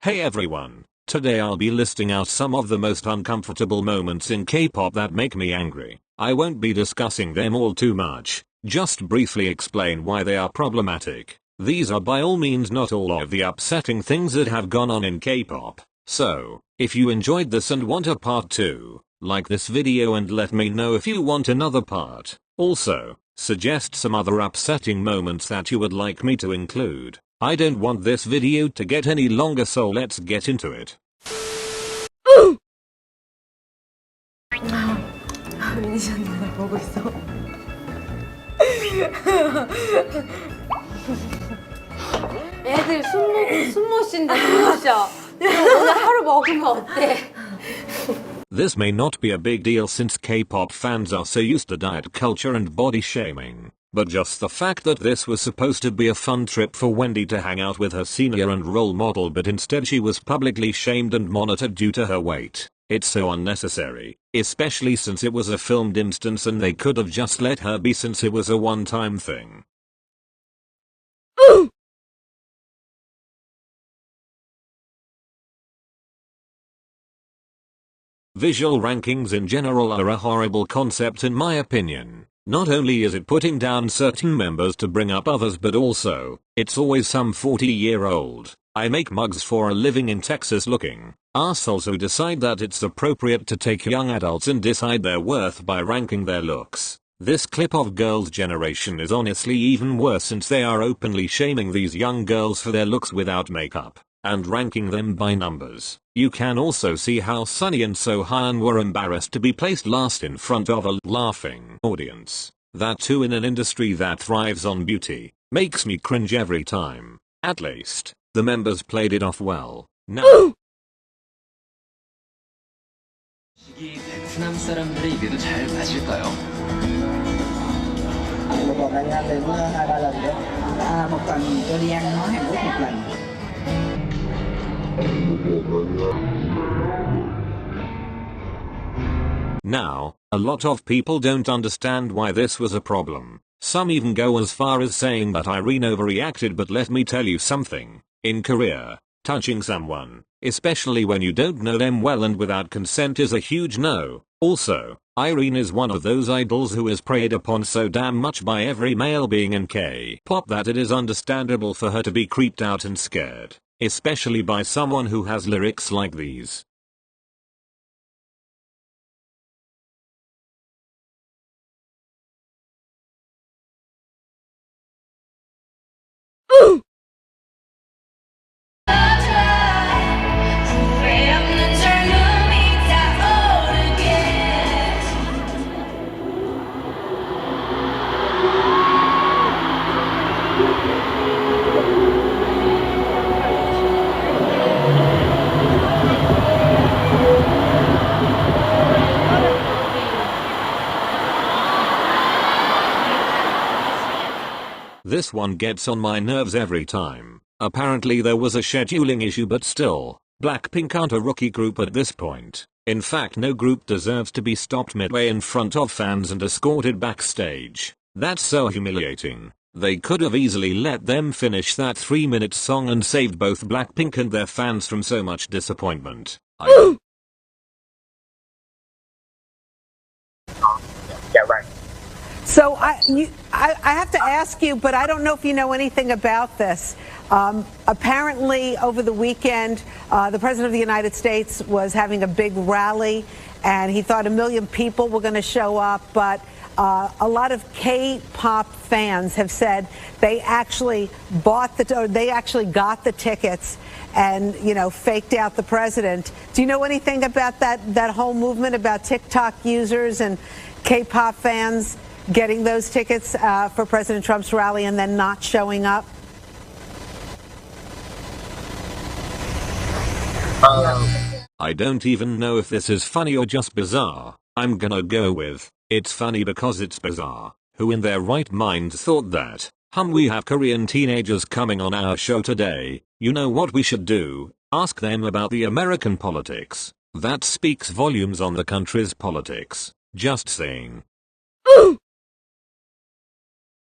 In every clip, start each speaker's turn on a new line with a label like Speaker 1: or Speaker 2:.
Speaker 1: Hey everyone, today I'll be listing out some of the most uncomfortable moments in K-pop that make me angry. I won't be discussing them all too much, just briefly explain why they are problematic. These are by all means not all of the upsetting things that have gone on in K-pop. So, if you enjoyed this and want a part 2, like this video and let me know if you want another part. Also, suggest some other upsetting moments that you would like me to include. I don't want this video to get any longer, so let's get into it.
Speaker 2: 미니션들 보고 있어. 애들 숨 못 쉰다, 숨 못 쉬어. 오늘 하루 먹으면 어때?
Speaker 1: This may not be a big deal since K-pop fans are so used to diet culture and body shaming, but just the fact that this was supposed to be a fun trip for Wendy to hang out with her senior and role model, but instead she was publicly shamed and monitored due to her weight. It's so unnecessary, especially since it was a filmed instance and they could have just let her be since it was a one-time thing. Visual rankings in general are a horrible concept in my opinion. Not only is it putting down certain members to bring up others, but also, it's always some 40-year-old, I make mugs for a living in Texas looking assholes who decide that it's appropriate to take young adults and decide their worth by ranking their looks. This clip of Girls' Generation is honestly even worse since they are openly shaming these young girls for their looks without makeup and ranking them by numbers. You can also see how Sunny and Sohan were embarrassed to be placed last in front of a laughing audience. That too in an industry that thrives on beauty. Makes me cringe every time. At least, the members played it off well. Now.
Speaker 3: 베트남 사람들의 입에도 잘 맞을까요?
Speaker 4: Một lần anh đến 2-3 lần nữa. Một tuần tôi đi ăn món Hàn Quốc một lần.
Speaker 1: Now, a lot of people don't understand why this was a problem. Some even go as far as saying that Irene overreacted, but let me tell you something. In Korea, touching someone, especially when you don't know them well and without consent, is a huge no. Also, Irene is one of those idols who is preyed upon so damn much by every male being in K-pop that it is understandable for her to be creeped out and scared. Especially by someone who has lyrics like these. This one gets on my nerves every time. Apparently there was a scheduling issue, but still, Blackpink aren't a rookie group at this point. In fact, no group deserves to be stopped midway in front of fans and escorted backstage. That's so humiliating. They could have easily let them finish that 3-minute song and saved both Blackpink and their fans from so much disappointment.
Speaker 4: Yeah, right.
Speaker 5: So I have to ask you, but I don't know if you know anything about this. Apparently, over the weekend, the President of the United States was having a big rally, and he thought 1 million people were going to show up, but a lot of K-pop fans have said they actually got the tickets and, you know, faked out the president. Do you know anything about that whole movement about TikTok users and K-pop fans getting those tickets for President Trump's rally and then not showing up?
Speaker 1: I don't even know if this is funny or just bizarre. I'm gonna go with, it's funny because it's bizarre. Who in their right mind thought that, we have Korean teenagers coming on our show today, you know what we should do? Ask them about the American politics. That speaks volumes on the country's politics. Just saying.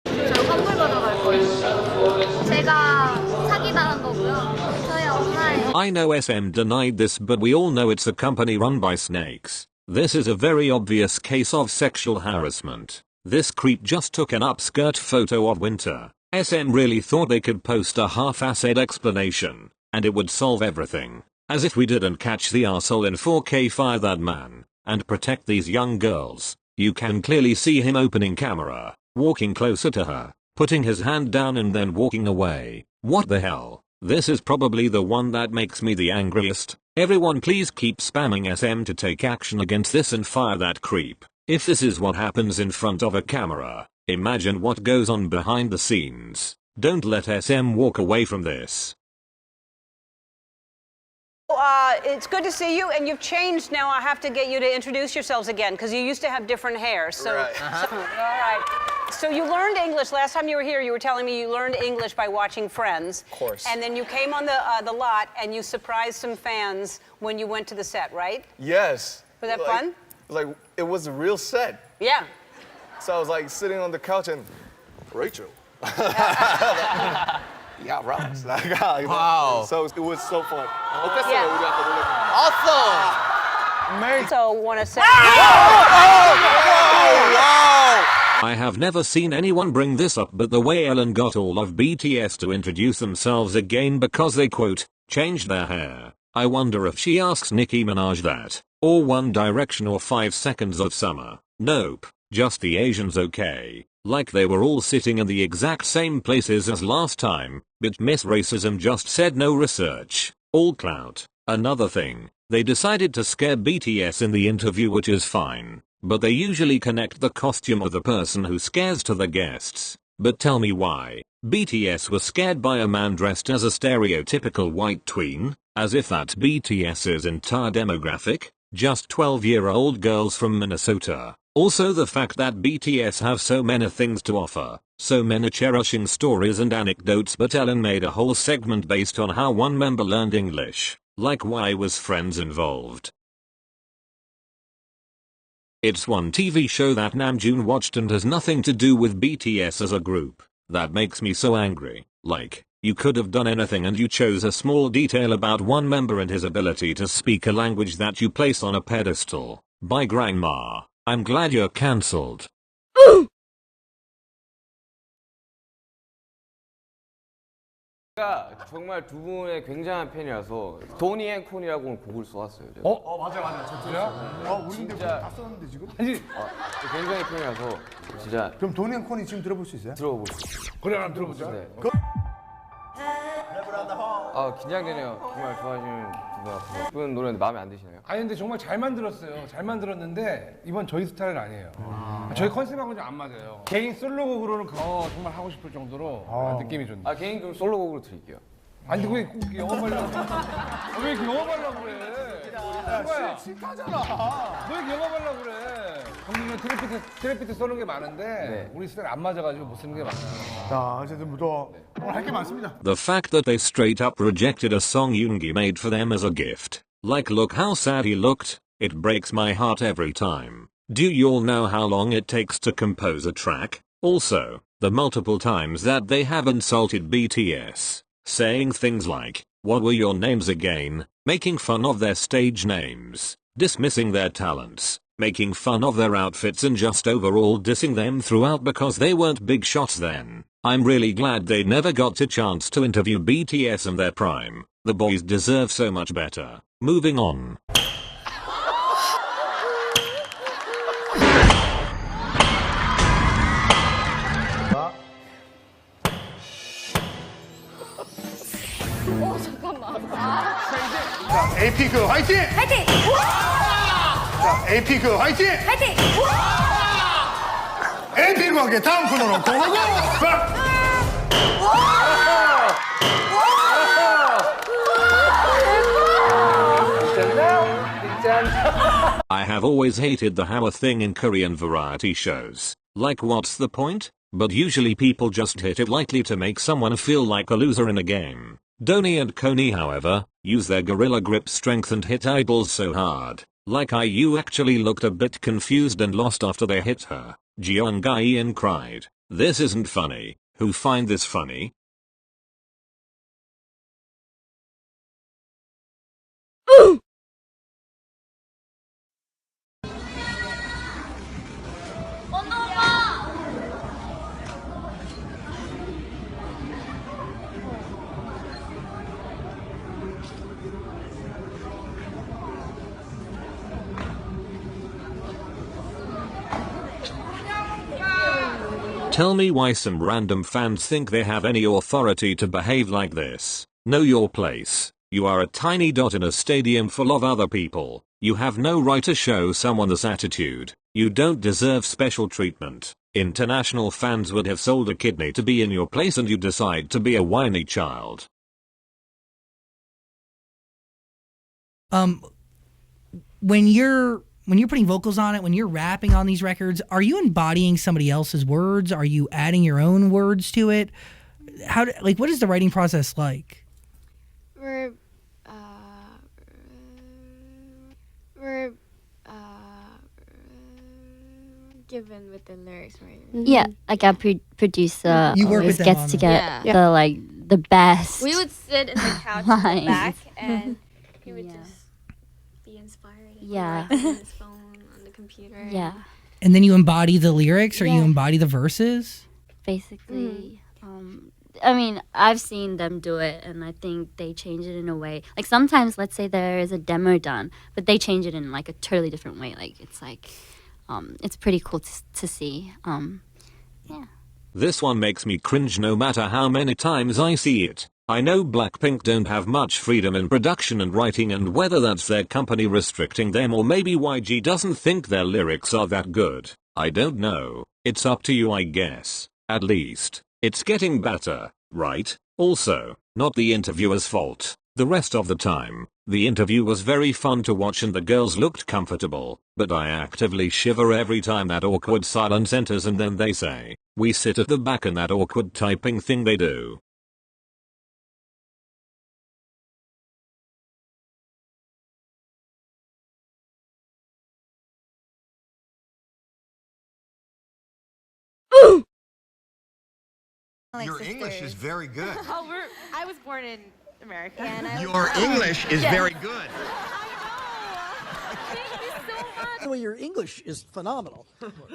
Speaker 6: 저 환불 받아갈 거예요. 제가 사기당한 거고요. 저희 엄마예요.
Speaker 1: I know SM denied this, but we all know it's a company run by snakes. This is a very obvious case of sexual harassment. This creep just took an upskirt photo of Winter. SM really thought they could post a half-assed explanation, and it would solve everything. As if we didn't catch the arsehole in 4K. Fire that man, and protect these young girls. You can clearly see him opening camera, walking closer to her, putting his hand down and then walking away. What the hell? This is probably the one that makes me the angriest. Everyone please keep spamming SM to take action against this and fire that creep. If this is what happens in front of a camera, imagine what goes on behind the scenes. Don't let SM walk away from this.
Speaker 6: It's good to see you, and you've changed now. I have to get you to introduce yourselves again, because you used to have different hair. So,
Speaker 7: Right.
Speaker 6: all right. So you learned English. Last time you were here, you were telling me you learned English by watching Friends.
Speaker 7: Of course.
Speaker 6: And then you came on the lot, and you surprised some fans when you went to the set, right?
Speaker 7: Yes.
Speaker 6: Was that fun?
Speaker 7: Like, it was a real set.
Speaker 6: Yeah.
Speaker 7: So I was like sitting on the couch and, Rachel. Yeah, Ross.
Speaker 8: Wow.
Speaker 7: So it was so fun.
Speaker 6: Yeah.
Speaker 8: Awesome.
Speaker 6: So want to say.
Speaker 1: I have never seen anyone bring this up, but the way Ellen got all of BTS to introduce themselves again because they quote, changed their hair. I wonder if she asks Nicki Minaj that, or One Direction or 5 Seconds of Summer. Nope, just the Asians. Okay. Like they were all sitting in the exact same places as last time, but Miss Racism just said no research, all clout. Another thing, they decided to scare BTS in the interview, which is fine, but they usually connect the costume of the person who scares to the guests. But tell me why. BTS was scared by a man dressed as a stereotypical white tween, as if that's BTS's entire demographic, just 12-year-old girls from Minnesota. Also the fact that BTS have so many things to offer, so many cherishing stories and anecdotes, but Ellen made a whole segment based on how one member learned English, like why was Friends involved? It's one TV show that Namjoon watched and has nothing to do with BTS as a group. That makes me so angry. Like, you could have done anything and you chose a small detail about one member and his ability to speak a language that you place on a pedestal. Bye grandma. I'm glad you're cancelled.
Speaker 8: 제가 정말 두 분의 굉장한 팬이라서 도니 앤 콘이라고 곡을 써왔어요. 제가.
Speaker 9: 맞아. 저도요? 우리 근데
Speaker 8: 진짜-
Speaker 9: 다 썼는데 지금?
Speaker 8: 굉장히 팬이라서 진짜
Speaker 9: 그럼 도니 앤 콘이 지금 들어볼 수 있어요?
Speaker 8: 들어보시죠.
Speaker 9: 그래, 한번 들어보자.
Speaker 8: 네. 긴장되네요. 정말 좋아하시는 분 같아서. 그분 노래인데 마음에 안 드시나요?
Speaker 9: 아니 근데 정말 잘 만들었어요. 잘 만들었는데 이번 저희 스타일은 아니에요. 저희 컨셉하고는 좀 안 맞아요. 개인 솔로곡으로는 정말 하고 싶을 정도로 느낌이 좋네요.
Speaker 8: 개인 그럼 솔로곡으로 드릴게요.
Speaker 9: 아니 근데 왜 꼭 영업하려고 왜 이렇게 영업하려고 그래? 누가야? 싫다잖아. 왜 이렇게 영업하려고 그래? 형님은 트래피트 쏘는 게 많은데
Speaker 8: 네.
Speaker 9: 우리 스타일 안 맞아가지고 못 쓰는 게 많아요. 자, 어쨌든 오늘 할 게 많습니다.
Speaker 1: The fact that they straight up rejected a song Yoongi made for them as a gift. Like, look how sad he looked. It breaks my heart every time. Do you all know how long it takes to compose a track? Also, the multiple times that they have insulted BTS, saying things like, what were your names again, making fun of their stage names, dismissing their talents, making fun of their outfits and just overall dissing them throughout because they weren't big shots then. I'm really glad they never got a chance to interview BTS in their prime. The boys deserve so much better. Moving on.
Speaker 2: 잠깐만.
Speaker 9: 자, 에이피크 화이팅!
Speaker 2: 화이팅!
Speaker 9: 자, 에이피크 화이팅!
Speaker 2: 화이팅!
Speaker 9: 에이피크와 함께 다음 코너로 고고고!
Speaker 1: I have always hated the hammer thing in Korean variety shows. Like, what's the point? But usually people just hit it lightly to make someone feel like a loser in a game. Donnie and Coney, however, use their gorilla grip strength and hit idols so hard. Like IU actually looked a bit confused and lost after they hit her. Jeonggaeun cried. This isn't funny. Who find this funny? Tell me why some random fans think they have any authority to behave like this. Know your place. You are a tiny dot in a stadium full of other people. You have no right to show someone this attitude. You don't deserve special treatment. International fans would have sold a kidney to be in your place and you decide to be a whiny child.
Speaker 10: When you're putting vocals on it, when you're rapping on these records, are you embodying somebody else's words? Are you adding your own words to it? What is the writing process like?
Speaker 11: We're given with the lyrics, right?
Speaker 12: Yeah, like our producer
Speaker 10: You work
Speaker 12: always
Speaker 10: with them
Speaker 12: gets
Speaker 10: on
Speaker 12: to
Speaker 10: that.
Speaker 12: get the best.
Speaker 11: We would sit in the couch in the
Speaker 12: lines.
Speaker 11: back, and he would
Speaker 12: Yeah.
Speaker 11: just be inspired. And
Speaker 12: Yeah.
Speaker 11: write on his phone, on the computer.
Speaker 12: Yeah,
Speaker 10: And then you embody the lyrics, or you
Speaker 12: Yeah.
Speaker 10: embody the verses?
Speaker 12: basically. I mean, I've seen them do it, and I think they change it in a way. Like sometimes, let's say there is a demo done, but they change it in like a totally different way. Like it's pretty cool to see. Yeah.
Speaker 1: This one makes me cringe no matter how many times I see it. I know Blackpink don't have much freedom in production and writing, and whether that's their company restricting them or maybe YG doesn't think their lyrics are that good, I don't know. It's up to you, I guess. At least, it's getting better, right? Also, not the interviewer's fault. The rest of the time, the interview was very fun to watch and the girls looked comfortable, but I actively shiver every time that awkward silence enters and then they say, "We sit at the back," and that awkward typing thing they do.
Speaker 13: Your English is very good.
Speaker 11: I was born in America.
Speaker 13: Your English is very good.
Speaker 14: By the way, your English is phenomenal.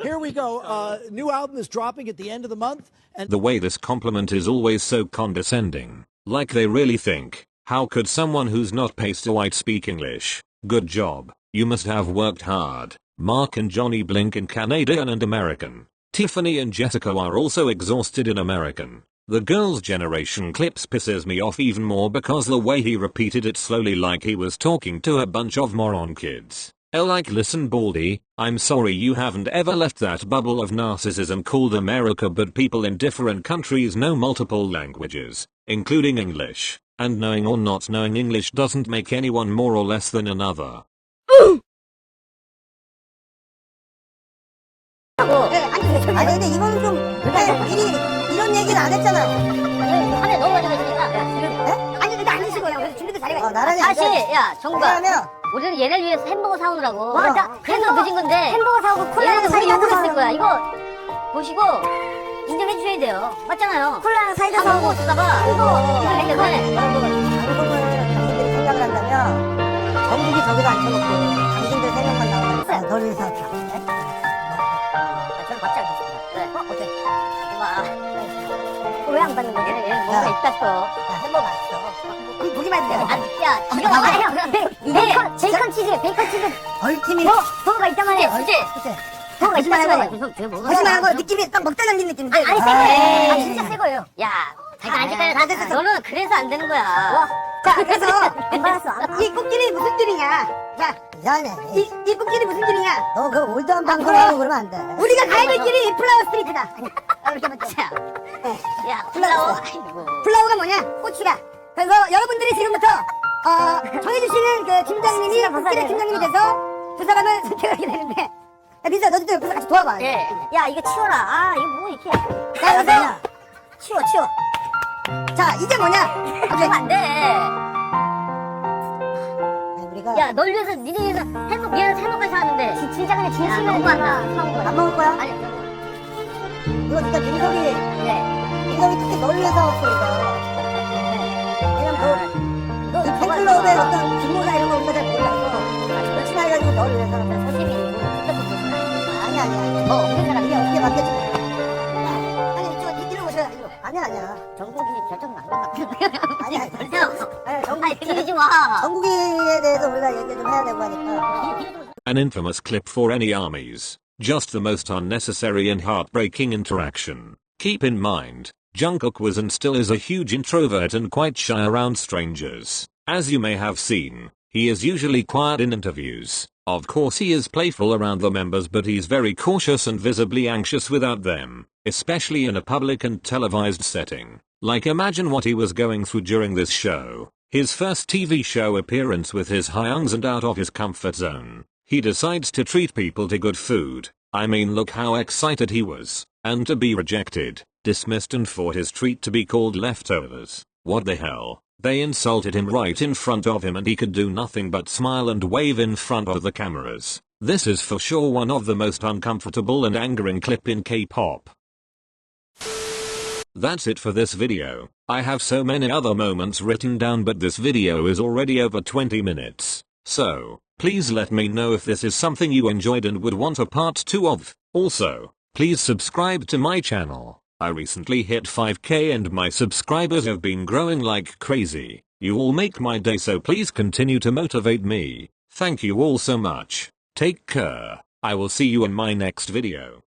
Speaker 14: Here we go. New album is dropping at the end of the month. And
Speaker 1: The way this compliment is always so condescending. Like they really think, how could someone who's not pasty white speak English? Good job. You must have worked hard. Mark and Johnny blink in Canadian and American. Tiffany and Jessica are also exhausted in American. The girls' generation clips pisses me off even more because the way he repeated it slowly like he was talking to a bunch of moron kids. Like, listen Baldy, I'm sorry you haven't ever left that bubble of narcissism called America, but people in different countries know multiple languages, including English, and knowing or not knowing English doesn't make anyone more or less than another.
Speaker 15: 아니 근데 이거는 좀 미리 이런 얘기는 안 했잖아요.
Speaker 16: 화면 너무 많이 내시니까.
Speaker 15: 아니 근데 안 드시고요. 그래서 준비도 잘해가지고.
Speaker 16: 나란히 다시 야 정국아.
Speaker 15: 왜냐면
Speaker 16: 우리는 얘를 위해서 햄버거 사오느라고.
Speaker 15: 맞아.
Speaker 16: 그래서 늦은 건데.
Speaker 15: 햄버거 사오고 콜라랑
Speaker 16: 사이다
Speaker 15: 사이다
Speaker 16: 먹었을 거야. 이거 보시고 인정해 주셔야 돼요. 맞잖아요.
Speaker 15: 콜라랑 사이다 사오고
Speaker 16: 쓰다가 이거 때문에.
Speaker 15: 방송을 당신들이 생각을 한다면 전국이 저기도 앉혀놓고 당신들 세 명만 나오면 너를 위해서
Speaker 16: 저는 받지 않겠습니다. 그래. 오케이. 왜 안 받는 거지? 얘는 뭔가 있다 싶어.
Speaker 15: 햄버거 맛있어. 보기만 해도 돼.
Speaker 16: 야, 이거 봐봐. 베이컨 치즈.
Speaker 15: 얼티밋.
Speaker 16: 버거가 있단 말이야. 그치? 버거가 있단 말이야.
Speaker 15: 거짓말한 거 느낌이 딱 먹다 남긴 느낌인데.
Speaker 16: 아니, 새 거예요. 아, 진짜 새 거예요. 야, 잠깐 앉을까요? 너는 그래서 안 되는 거야.
Speaker 15: 자, 그래서 이 꽃길이 무슨 길이냐? 야, 미안해. 이 꽃길이 무슨 길이냐? 너 그 올드한 방송하고 그러면 안 돼. 우리가 가야 될 길이 플라워 스트리트다. 이렇게 맞죠?
Speaker 16: 야, 플라워.
Speaker 15: 플라워가 뭐냐? 꽃이다. 그래서 여러분들이 지금부터 정해주시는 그 팀장님이 꽃길의 팀장님이 돼서 두 사람을 선택하게 되는데. 야, 민수야, 너도 좀 옆에서 같이 도와봐.
Speaker 16: 예. 야, 이거 치워라. 아, 이거 뭐 이렇게.
Speaker 15: 자, 여기서
Speaker 16: 치워.
Speaker 15: 자, 이게 뭐냐?
Speaker 16: 그러면 안 돼.
Speaker 15: 우리가
Speaker 16: 야, 널 위해서, 니네 위해서 미안해서 햄버거까지 사왔는데. 진짜 근데 진심으로 너무한다.
Speaker 15: 안 먹을 거야?
Speaker 16: 아니,
Speaker 15: 이거 진짜 민석이 특히 널 위해서 왔어, 이거. 왜냐면 너 이 팬클럽의 어떤 규모나 이런 거 우리가 잘 몰라서 열심히 해가지고 널 위해서
Speaker 16: 소심이 이거
Speaker 15: 아니야.
Speaker 16: 없는 사람.
Speaker 15: 이게 어떻게 바뀌었지? 아니, 이리로 오셔야 이리로. 아니야.
Speaker 16: 정국이 결정은 안 된다.
Speaker 15: 아니야.
Speaker 16: 아니, 들리지 마.
Speaker 15: 정국이에 대해서 우리가 얘기 좀 해야 되고 하니까.
Speaker 1: An infamous clip for any armies. Just the most unnecessary and heartbreaking interaction. Keep in mind, Jungkook was and still is a huge introvert and quite shy around strangers. As you may have seen, he is usually quiet in interviews. Of course he is playful around the members, but he's very cautious and visibly anxious without them, especially in a public and televised setting. Like, imagine what he was going through during this show. His first TV show appearance with his Hyungs, and out of his comfort zone, he decides to treat people to good food. I mean, look how excited he was. And to be rejected, dismissed, and for his treat to be called leftovers. What the hell? They insulted him right in front of him and he could do nothing but smile and wave in front of the cameras. This is for sure one of the most uncomfortable and angering clip in K-pop. That's it for this video. I have so many other moments written down, but this video is already over 20 minutes. So, please let me know if this is something you enjoyed and would want a part 2 of. Also, please subscribe to my channel. I recently hit 5K and my subscribers have been growing like crazy. You all make my day, so please continue to motivate me. Thank you all so much. Take care. I will see you in my next video.